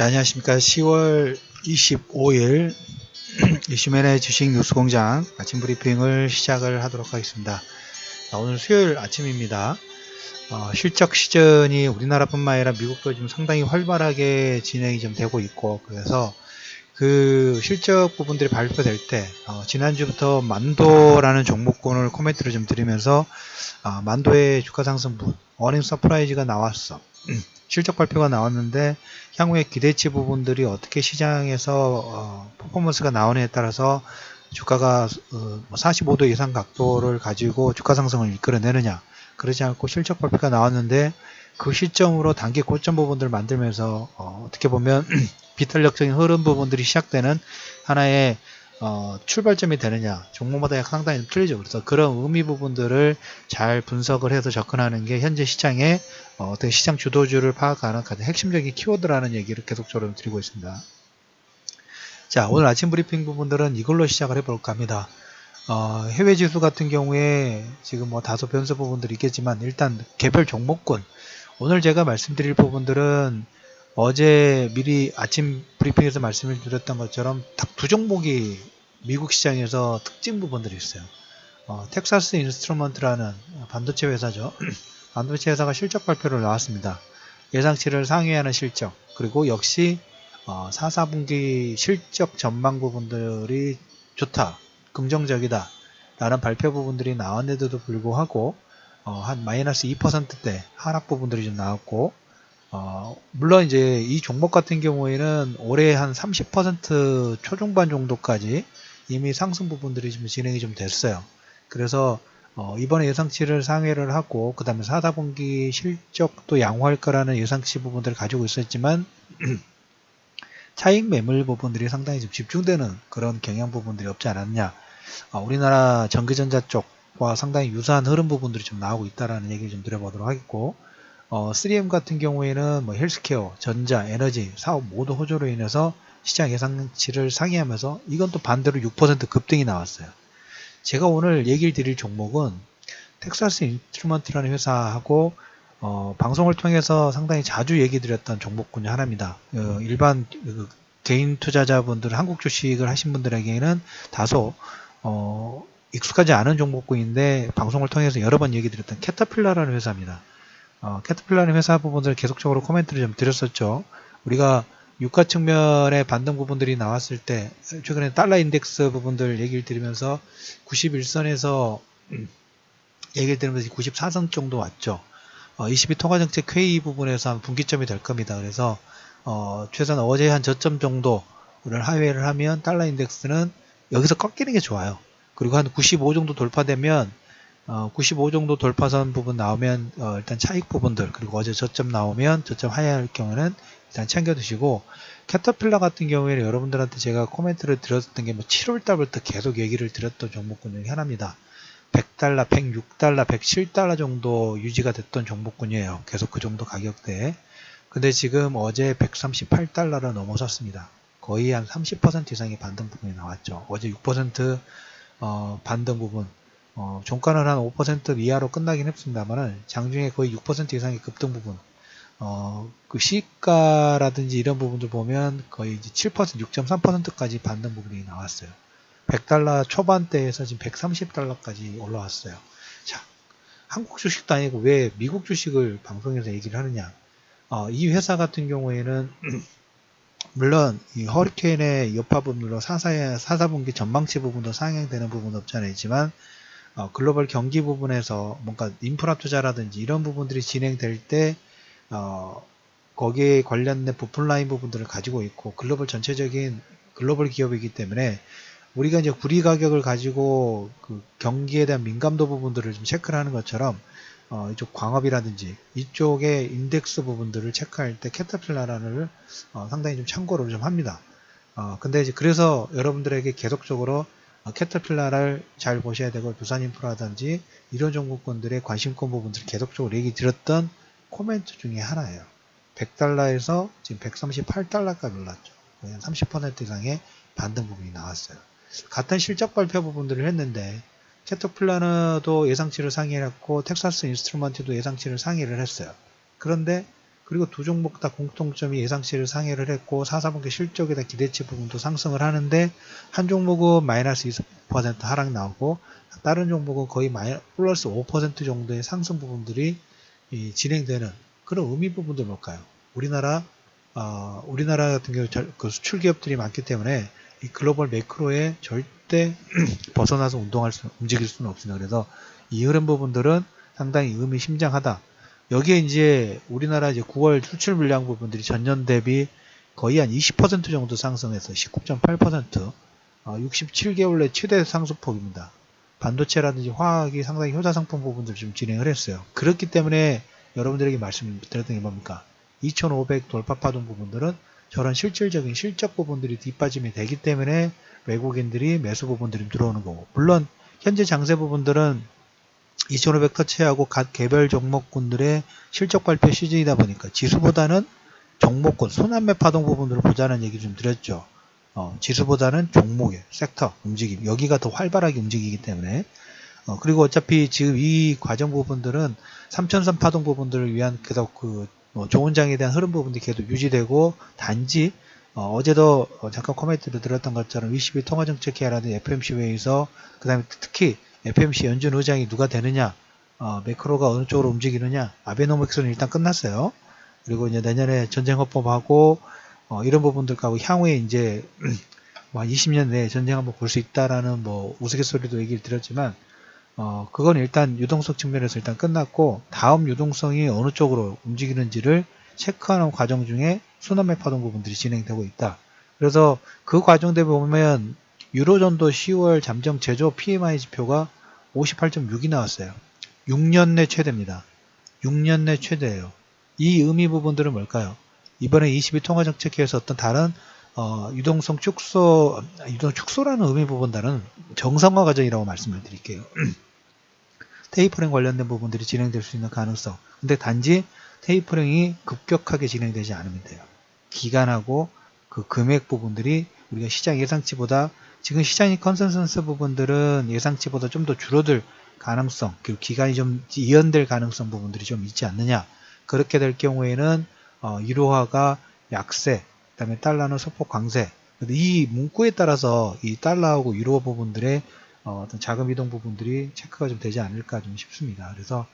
네, 안녕하십니까. 10월 25일 이슈맨의 주식 뉴스공장 아침 브리핑을 시작을 하도록 하겠습니다. 오늘 수요일 아침입니다. 실적 시즌이 우리나라뿐만 아니라 미국도 지금 상당히 활발하게 진행이 좀 되고 있고, 그래서 그 실적 부분들이 발표될 때 지난주부터 만도라는 종목군을 코멘트를 좀 드리면서 만도의 주가 상승분, 어닝 서프라이즈가 나왔어. 실적 발표가 나왔는데 향후의 기대치 부분들이 어떻게 시장에서 퍼포먼스가 나오느냐에 따라서 주가가 45도 이상 각도를 가지고 주가 상승을 이끌어내느냐, 그러지 않고 실적 발표가 나왔는데 그 시점으로 단기 고점 부분들을 만들면서 어떻게 보면 비탄력적인 흐름 부분들이 시작되는 하나의 출발점이 되느냐, 종목마다 상당히 틀리죠. 그래서 그런 의미 부분들을 잘 분석을 해서 접근하는 게 현재 시장의 어떤 시장 주도주를 파악하는 가장 핵심적인 키워드라는 얘기를 계속적으로 드리고 있습니다. 자, 오늘 아침 브리핑 부분들은 이걸로 시작을 해볼까 합니다. 해외 지수 같은 경우에 지금 다소 변수 부분들이 있겠지만 일단 개별 종목군, 오늘 제가 말씀드릴 부분들은 어제 미리 아침 브리핑에서 말씀을 드렸던 것처럼 딱 두 종목이 미국 시장에서 특징 부분들이 있어요. 텍사스 인스트루먼트라는 반도체 회사죠. 반도체 회사가 실적 발표를 나왔습니다. 예상치를 상회하는 실적, 그리고 역시 4, 4분기 실적 전망 부분들이 좋다, 긍정적이다 라는 발표 부분들이 나왔는데도 불구하고 한 마이너스 2%대 하락 부분들이 좀 나왔고, 물론 이제 이 종목 같은 경우에는 올해 한 30% 초중반 정도까지 이미 상승 부분들이 좀 진행이 좀 됐어요. 그래서 이번에 예상치를 상회를 하고 그 다음에 4, 4분기 실적도 양호할 거라는 예상치 부분들을 가지고 있었지만 차익 매물 부분들이 상당히 좀 집중되는 그런 경향 부분들이 없지 않았냐, 우리나라 전기전자 쪽과 상당히 유사한 흐름 부분들이 좀 나오고 있다라는 얘기를 좀 드려보도록 하겠고, 3M 같은 경우에는 헬스케어, 전자, 에너지 사업 모두 호조로 인해서 시장 예상치를 상회하면서 이건 또 반대로 6% 급등이 나왔어요. 제가 오늘 얘기를 드릴 종목은 텍사스 인스트루먼트라는 회사하고 방송을 통해서 상당히 자주 얘기 드렸던 종목군이 하나입니다. 일반 개인 투자자분들, 한국 주식을 하신 분들에게는 다소 익숙하지 않은 종목군인데 방송을 통해서 여러 번 얘기 드렸던 캐터필러라는 회사입니다. 캐터필러라는 회사 부분들을 계속적으로 코멘트를 좀 드렸었죠. 우리가 유가 측면의 반등 부분들이 나왔을 때 최근에 달러 인덱스 부분들 얘기를 드리면서 91선에서 얘기를 드리면서 94선 정도 왔죠. 22 통화정책 회의 부분에서 한 분기점이 될 겁니다. 그래서 최소한 어제 한 저점 정도를 하회를 하면 달러 인덱스는 여기서 꺾이는 게 좋아요. 그리고 한 95 정도 돌파되면 95 정도 돌파선 부분 나오면 일단 차익 부분들, 그리고 어제 저점 나오면 저점 하회할 경우는 일단 챙겨 두시고, 캐터필러 같은 경우에는 여러분들한테 제가 코멘트를 드렸던 게 7월 달부터 계속 얘기를 드렸던 종목군 중에 하나입니다. 100달러, 106달러, 107달러 정도 유지가 됐던 종목군이에요. 계속 그 정도 가격대에. 근데 지금 어제 138달러를 넘어섰습니다. 거의 한 30% 이상의 반등 부분이 나왔죠. 어제 6% 반등 부분, 종가는 한 5% 이하로 끝나긴 했습니다만 장중에 거의 6% 이상의 급등 부분, 그 시가라든지 이런 부분들 보면 거의 이제 7%, 6.3%까지 반등 부분이 나왔어요. 100달러 초반대에서 지금 130달러까지 올라왔어요. 자, 한국 주식도 아니고 왜 미국 주식을 방송에서 얘기를 하느냐. 이 회사 같은 경우에는 물론 이 허리케인의 여파 부분으로 4, 4분기 전망치 부분도 상향되는 부분은 없지 않아 있지만 글로벌 경기 부분에서 뭔가 인프라 투자라든지 이런 부분들이 진행될 때 거기에 관련된 부품 라인 부분들을 가지고 있고 글로벌 전체적인 글로벌 기업이기 때문에 우리가 이제 구리 가격을 가지고 그 경기에 대한 민감도 부분들을 좀 체크를 하는 것처럼 이쪽 광업이라든지 이쪽의 인덱스 부분들을 체크할 때 캐터필러를 상당히 좀 참고를 좀 합니다. 근데 이제 그래서 여러분들에게 계속적으로 캐터필러를 잘 보셔야 되고 두산인프라든지 이런 종목군들의 관심권 부분들을 계속적으로 얘기 드렸던 코멘트 중에 하나예요. 100달러에서 지금 138달러까지 올랐죠. 거의 한 30% 이상의 반등 부분이 나왔어요. 같은 실적 발표 부분들을 했는데 캐터필러도 예상치를 상회했고 텍사스 인스트루먼트도 예상치를 상회를 했어요. 그런데 그리고 두 종목 다 공통점이 예상치를 상회를 했고 4, 4분기 실적에다 기대치 부분도 상승을 하는데 한 종목은 마이너스 2% 하락 나오고 다른 종목은 거의 플러스 5% 정도의 상승 부분들이 진행되는 그런 의미 부분들 뭘까요? 우리나라 같은 경우 그 수출 기업들이 많기 때문에 이 글로벌 매크로에 절대 벗어나서 움직일 수는 없습니다. 그래서 이 흐름 부분들은 상당히 의미심장하다. 여기에 이제 우리나라 이제 9월 수출 물량 부분들이 전년 대비 거의 한 20% 정도 상승해서 19.8%, 67개월 내 최대 상승폭입니다. 반도체라든지 화학이 상당히 효자 상품 부분들을 좀 진행을 했어요. 그렇기 때문에 여러분들에게 말씀드렸던 게 뭡니까? 2500 돌파파동 부분들은 저런 실질적인 실적 부분들이 뒷받침이 되기 때문에 외국인들이 매수 부분들이 들어오는 거고, 물론 현재 장세 부분들은 2500 터치하고 각 개별 종목군들의 실적 발표 시즌이다 보니까 지수보다는 종목군, 순환매 파동 부분들을 보자는 얘기 좀 드렸죠. 지수보다는 종목의 섹터 움직임, 여기가 더 활발하게 움직이기 때문에 그리고 어차피 지금 이 과정 부분들은 3000선 파동 부분들을 위한 계속 좋은 장에 대한 흐름 부분들이 계속 유지되고, 단지 어제도 잠깐 코멘트를 드렸던 것처럼 22 통화정책회의라는 FMC 회의에서 그 다음에 특히 FMC 연준 의장이 누가 되느냐, 매크로가 어느 쪽으로 움직이느냐, 아베노믹스는 일단 끝났어요. 그리고 이제 내년에 전쟁헌법하고 이런 부분들하고 향후에 이제 한 20년 내에 전쟁 한번 볼 수 있다라는 우스갯소리도 얘기를 드렸지만 그건 일단 유동성 측면에서 일단 끝났고, 다음 유동성이 어느 쪽으로 움직이는지를 체크하는 과정 중에 순환매 파동 부분들이 진행되고 있다. 그래서 그 과정대 보면 유로존도 10월 잠정 제조 PMI 지표가 58.6이 나왔어요. 6년 내 최대입니다. 6년 내 최대예요. 이 의미 부분들은 뭘까요? 이번에 22 통화정책회에서 어떤 다른 유동성 축소라는 의미 부분들은 정상화 과정이라고 말씀을 드릴게요. 테이퍼링 관련된 부분들이 진행될 수 있는 가능성. 근데 단지 테이퍼링이 급격하게 진행되지 않으면 돼요. 기간하고 그 금액 부분들이 우리가 시장 예상치보다, 지금 시장의 컨센서스 부분들은 예상치보다 좀 더 줄어들 가능성, 그리고 기간이 좀 이연될 가능성 부분들이 좀 있지 않느냐. 그렇게 될 경우에는 유로화가 약세, 그 다음에 달러는 소폭 강세. 이 문구에 따라서 이 달러하고 유로 부분들의 어떤 자금 이동 부분들이 체크가 좀 되지 않을까 좀 싶습니다. 그래서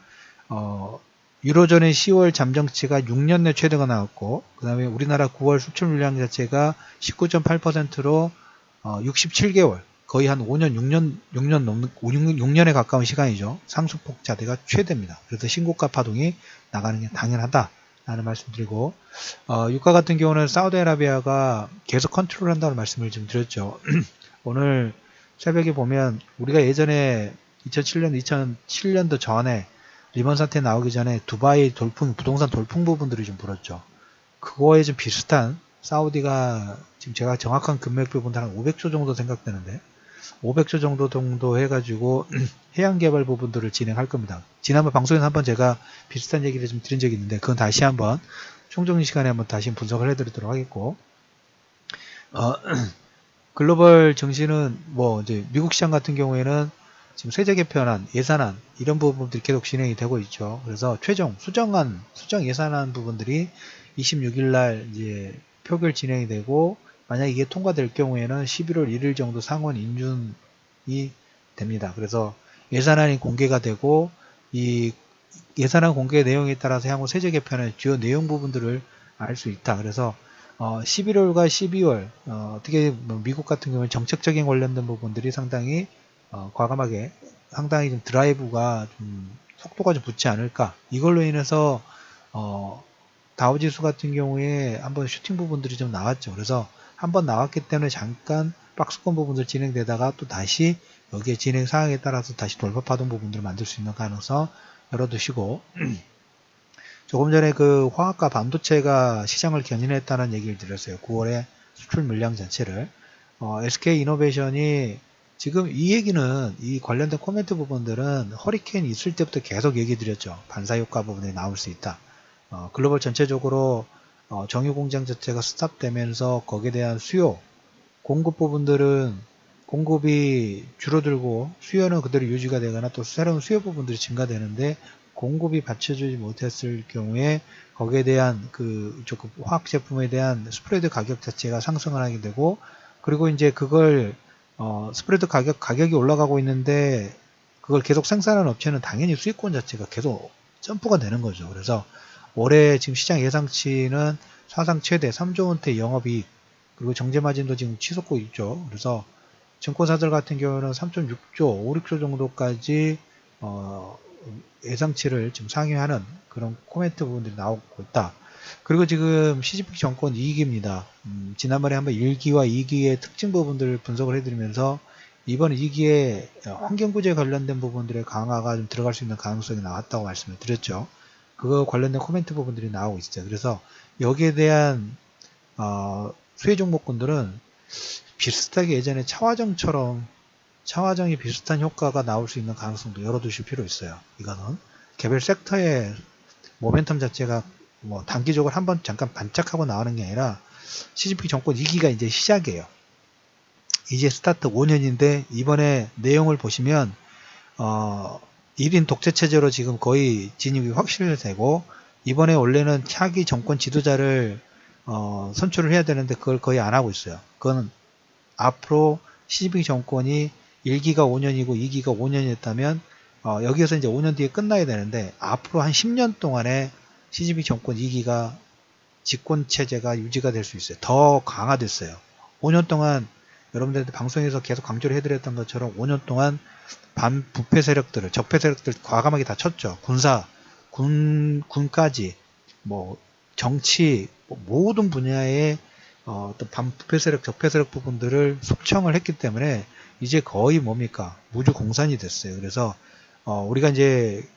유로존의 10월 잠정치가 6년 내 최대가 나왔고, 그 다음에 우리나라 9월 수출 물량 자체가 19.8%로 67개월, 거의 한 6년에 가까운 시간이죠. 상승폭 자체가 최대입니다. 그래서 신고가 파동이 나가는 게 당연하다 라는 말씀드리고, 유가 같은 경우는 사우디아라비아가 계속 컨트롤한다는 말씀을 좀 드렸죠. 오늘 새벽에 보면 우리가 예전에 2007년도 전에 리먼 사태 나오기 전에 두바이 부동산 돌풍 부분들이 좀 불었죠. 그거에 좀 비슷한, 사우디가 지금 제가 정확한 금액 부분들 한 500조 정도 생각되는데 500조 정도 해가지고 해양 개발 부분들을 진행할 겁니다. 지난번 방송에서 한번 제가 비슷한 얘기를 좀 드린 적이 있는데 그건 다시 한번 총정리 시간에 한번 다시 분석을 해드리도록 하겠고, 글로벌 증시는 이제 미국 시장 같은 경우에는 지금 세제 개편안, 예산안 이런 부분들이 계속 진행이 되고 있죠. 그래서 최종 수정 예산안 부분들이 26일 날 이제 표결 진행이 되고, 만약 이게 통과될 경우에는 11월 1일 정도 상원 인준이 됩니다. 그래서 예산안이 공개가 되고, 이 예산안 공개 내용에 따라서 향후 세제 개편의 주요 내용 부분들을 알 수 있다. 그래서 11월과 12월 어떻게 미국 같은 경우는 정책적인 관련된 부분들이 상당히 과감하게, 상당히 좀 드라이브가 좀 속도가 좀 붙지 않을까. 이걸로 인해서 다우지수 같은 경우에 한번 슈팅 부분들이 좀 나왔죠. 그래서 한번 나왔기 때문에 잠깐 박스권 부분들 진행되다가 또 다시 여기에 진행 상황에 따라서 다시 돌파 파동 부분들을 만들 수 있는 가능성 열어두시고, 조금 전에 그 화학과 반도체가 시장을 견인했다는 얘기를 드렸어요. 9월에 수출 물량 자체를. SK 이노베이션이 지금 이 얘기는, 이 관련된 코멘트 부분들은 허리케인 있을 때부터 계속 얘기 드렸죠. 반사효과 부분에 나올 수 있다. 글로벌 전체적으로 정유 공장 자체가 스탑되면서 거기에 대한 수요, 공급 부분들은 공급이 줄어들고 수요는 그대로 유지가 되거나 또 새로운 수요 부분들이 증가되는데, 공급이 받쳐주지 못했을 경우에 거기에 대한 화학 제품에 대한 스프레드 가격 자체가 상승을 하게 되고, 그리고 이제 그걸 스프레드 가격이 올라가고 있는데 그걸 계속 생산하는 업체는 당연히 수익권 자체가 계속 점프가 되는 거죠. 그래서 올해 지금 시장 예상치는 사상 최대 3조 원대 영업이익, 그리고 정제마진도 지금 치솟고 있죠. 그래서 증권사들 같은 경우는 3.6조, 5, 6조 정도까지 예상치를 지금 상회하는 그런 코멘트 부분들이 나오고 있다. 그리고 지금 CGP 정권 2기입니다. 지난번에 한번 1기와 2기의 특징 부분들을 분석을 해드리면서 이번 2기에 환경구제 관련된 부분들의 강화가 좀 들어갈 수 있는 가능성이 나왔다고 말씀을 드렸죠. 그거 관련된 코멘트 부분들이 나오고 있어요. 그래서 여기에 대한 수혜 종목군들은 비슷하게 예전에 차화정이 비슷한 효과가 나올 수 있는 가능성도 열어두실 필요 있어요. 이거는 개별 섹터의 모멘텀 자체가 뭐 단기적으로 한번 잠깐 반짝하고 나오는 게 아니라 CGP 정권 2기가 이제 시작이에요. 이제 스타트 5년인데 이번에 내용을 보시면 1인 독재 체제로 지금 거의 진입이 확실되고, 이번에 원래는 차기 정권 지도자를 선출을 해야 되는데 그걸 거의 안 하고 있어요. 그건 앞으로 CGP 정권이 1기가 5년이고 2기가 5년이었다면 여기에서 이제 5년 뒤에 끝나야 되는데 앞으로 한 10년 동안에 CGP 정권 2기가 집권 체제가 유지가 될 수 있어요. 더 강화됐어요. 5년 동안 여러분들한테 방송에서 계속 강조를 해드렸던 것처럼 5년 동안 반부패 세력들을, 적폐 세력들 과감하게 다 쳤죠. 군까지, 뭐 정치, 모든 분야의 어떤 반부패 세력, 적폐 세력 부분들을 숙청을 했기 때문에 이제 거의 뭡니까? 무주 공산이 됐어요. 그래서 우리가 이제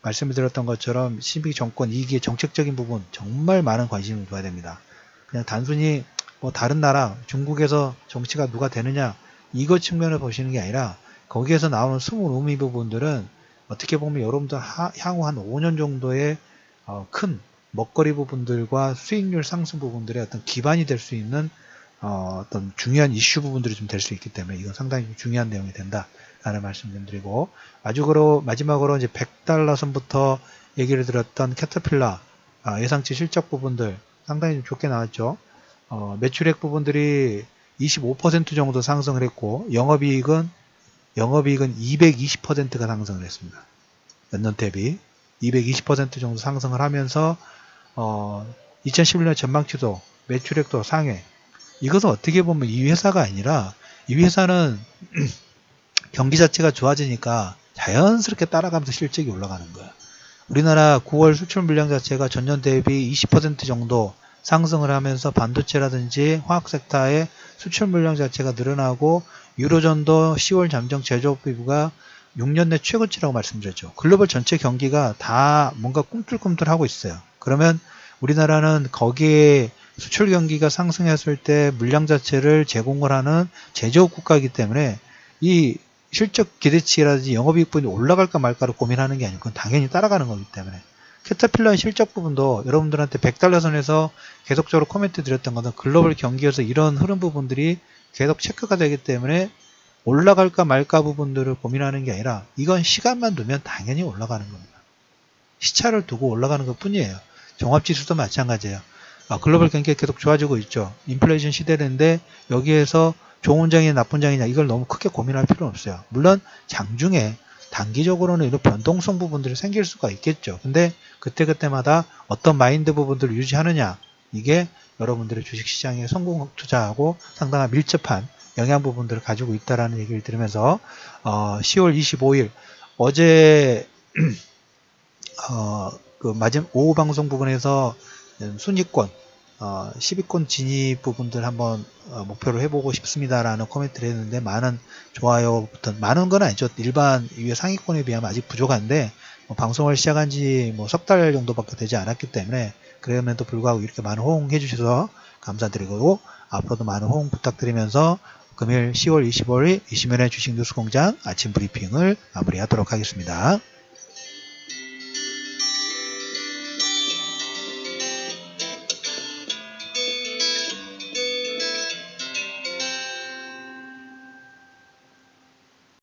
말씀을 드렸던 것처럼 CGP 정권 2기의 정책적인 부분 정말 많은 관심을 둬야 됩니다. 그냥 단순히 뭐 다른 나라, 중국에서 정치가 누가 되느냐 이거 측면을 보시는 게 아니라 거기에서 나오는 숨은 의미 부분들은 어떻게 보면 여러분들 향후 한 5년 정도의 큰 먹거리 부분들과 수익률 상승 부분들의 어떤 기반이 될 수 있는 어떤 중요한 이슈 부분들이 좀 될 수 있기 때문에 이건 상당히 중요한 내용이 된다라는 말씀 좀 드리고, 마지막으로 이제 100달러 선부터 얘기를 드렸던 캐터필라 예상치 실적 부분들 상당히 좀 좋게 나왔죠. 매출액 부분들이 25% 정도 상승을 했고 영업이익은 220%가 상승을 했습니다. 연년 대비 220% 정도 상승을 하면서 2011년 전망치도 매출액도 상회. 이것은 어떻게 보면 이 회사가 아니라 이 회사는 경기 자체가 좋아지니까 자연스럽게 따라가면서 실적이 올라가는 거예요. 우리나라 9월 수출 물량 자체가 전년 대비 20% 정도 상승을 하면서 반도체라든지 화학 섹터의 수출 물량 자체가 늘어나고 유로존도 10월 잠정 제조업 비부가 6년 내 최고치라고 말씀드렸죠. 글로벌 전체 경기가 다 뭔가 꿈틀꿈틀하고 있어요. 그러면 우리나라는 거기에 수출 경기가 상승했을 때 물량 자체를 제공을 하는 제조업 국가이기 때문에 이 실적 기대치라든지 영업이익 부분이 올라갈까 말까를 고민하는 게 아니고 그건 당연히 따라가는 거기 때문에 캐터필러의 실적 부분도 여러분들한테 100달러 선에서 계속적으로 코멘트 드렸던 것은 글로벌 경기에서 이런 흐름 부분들이 계속 체크가 되기 때문에 올라갈까 말까 부분들을 고민하는 게 아니라 이건 시간만 두면 당연히 올라가는 겁니다. 시차를 두고 올라가는 것 뿐이에요. 종합지수도 마찬가지예요. 글로벌 경기가 계속 좋아지고 있죠. 인플레이션 시대인데 여기에서 좋은 장이냐 나쁜 장이냐 이걸 너무 크게 고민할 필요는 없어요. 물론 장중에 단기적으로는 이런 변동성 부분들이 생길 수가 있겠죠. 근데 그때그때마다 어떤 마인드 부분들을 유지하느냐 이게 여러분들의 주식시장에 성공 투자하고 상당한 밀접한 영향 부분들을 가지고 있다라는 얘기를 들으면서 10월 25일 어제 오후 방송 부분에서 순위권 10위권 진입 부분들 한번 목표로 해보고 싶습니다라는 코멘트를 했는데 많은 좋아요부터 많은 건 아니죠. 일반 위에 상위권에 비하면 아직 부족한데 방송을 시작한 지 석 달 정도밖에 되지 않았기 때문에 그럼에도 불구하고 이렇게 많은 호응해 주셔서 감사드리고 앞으로도 많은 호응 부탁드리면서 금요일 10월 25일 이시면의 주식뉴스공장 아침 브리핑을 마무리하도록 하겠습니다.